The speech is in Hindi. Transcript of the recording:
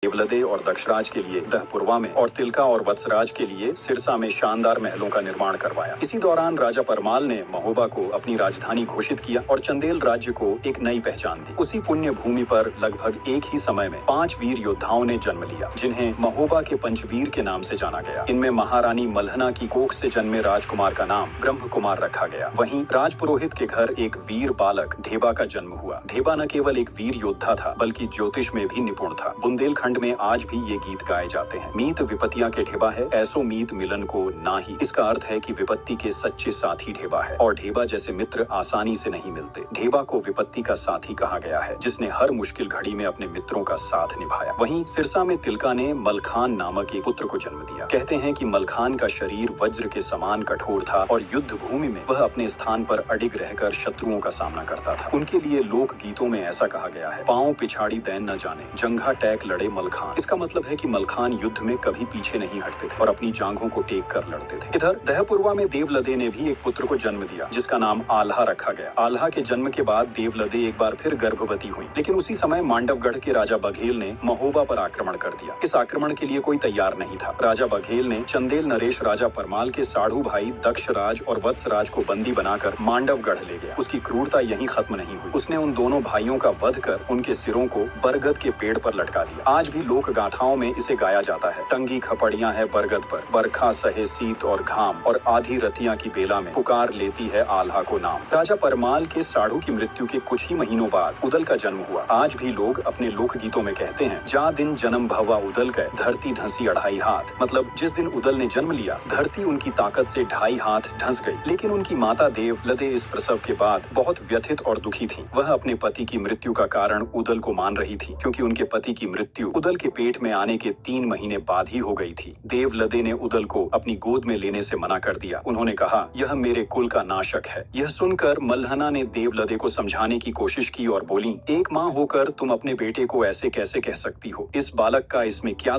देवलदे और दक्षराज के लिए दहपुरवा में और तिलका और वत्सराज के लिए सिरसा में शानदार महलों का निर्माण करवाया। इसी दौरान राजा परमाल ने महोबा को अपनी राजधानी घोषित किया और चंदेल राज्य को एक नई पहचान दी। उसी पुण्य भूमि पर लगभग एक ही समय में 5 वीर योद्धाओं ने जन्म लिया, जिन्हें महोबा के पंचवीर के नाम से जाना गया। इनमें महारानी मल्हना की कोख से जन्मे राजकुमार का नाम ब्रह्म कुमार रखा गया। वहीं राजपुरोहित के घर एक वीर बालक ढेबा का जन्म हुआ। ढेबा न केवल एक वीर योद्धा था, बल्कि ज्योतिष में भी निपुण था। बुंदेलखंड में आज भी ये गीत गाए जाते हैं। मीत विपत्तियां के ढेबा है, ऐसो मीत मिलन को ना ही। इसका अर्थ है कि विपत्ति के सच्चे साथी ढेबा है और ढेबा जैसे मित्र आसानी से नहीं मिलते। ढेबा को विपत्ति का साथी कहा गया है, जिसने हर मुश्किल घड़ी में अपने मित्रों का साथ निभाया। वहीं सिरसा में तिलका ने मलखान नामक एक पुत्र को जन्म दिया। कहते हैं कि मलखान का शरीर वज्र के समान कठोर था और युद्ध भूमि में वह अपने स्थान पर अडिग रहकर शत्रुओं का सामना करता था। उनके लिए लोक गीतों में ऐसा कहा गया है, पांव पिछाड़ी दैन न जाने, जंघा टैक लड़े मलखान। इसका मतलब है कि मलखान युद्ध में कभी पीछे नहीं हटते थे और अपनी जांघों को टेक कर लड़ते थे। इधर दहपुरवा में देवलदे ने भी एक पुत्र को जन्म दिया, जिसका नाम आल्हा रखा गया। आल्हा के जन्म के बाद देवलदे एक बार फिर गर्भवती हुई, लेकिन उसी समय मांडवगढ़ के राजा बघेल ने महोबा पर आक्रमण कर दिया। इस आक्रमण के लिए कोई तैयार नहीं था। राजा बघेल ने चंदेल नरेश राजा परमाल के साढ़ू भाई दक्षराज और वत्सराज को बंदी बनाकर मांडवगढ़ ले गया। उसकी क्रूरता यहीं खत्म नहीं हुई। उसने उन दोनों भाइयों का वध कर उनके सिरों को बरगद के पेड़ पर लटका दिया। आज भी लोक गाथाओं में इसे गाया जाता है। टंगी खपड़ियां है बरगद पर, बरखा सहे शीत और घाम, और आधी रतियां की बेला में पुकार लेती है आल्हा को नाम। राजा परमाल के साढ़ू की मृत्यु के कुछ ही महीनों बाद उदल का जन्म हुआ। आज भी लोग अपने लोक गीतों में कहते हैं, जा दिन जन्म भवा उदल का, धरती ढंसी 2.5 हाथ। मतलब जिस दिन उदल ने जन्म लिया, धरती उनकी ताकत से 2.5 हाथ ढंस गई। लेकिन उनकी माता देवलदे इस प्रसव के बाद बहुत व्यथित और दुखी थी। वह अपने पति की मृत्यु का कारण उदल को मान रही थी, क्योंकि उनके पति की मृत्यु उदल के पेट में आने के 3 महीने बाद ही हो गई थी। देवलदे ने उदल को अपनी गोद में लेने से मना कर दिया। उन्होंने कहा, यह मेरे कुल का नाशक है। यह सुनकर मल्हना ने देवलदे को समझाने की कोशिश की और बोली, एक माँ होकर तुम अपने बेटे को ऐसे कैसे कह सकती हो? इस बालक का इसमें क्या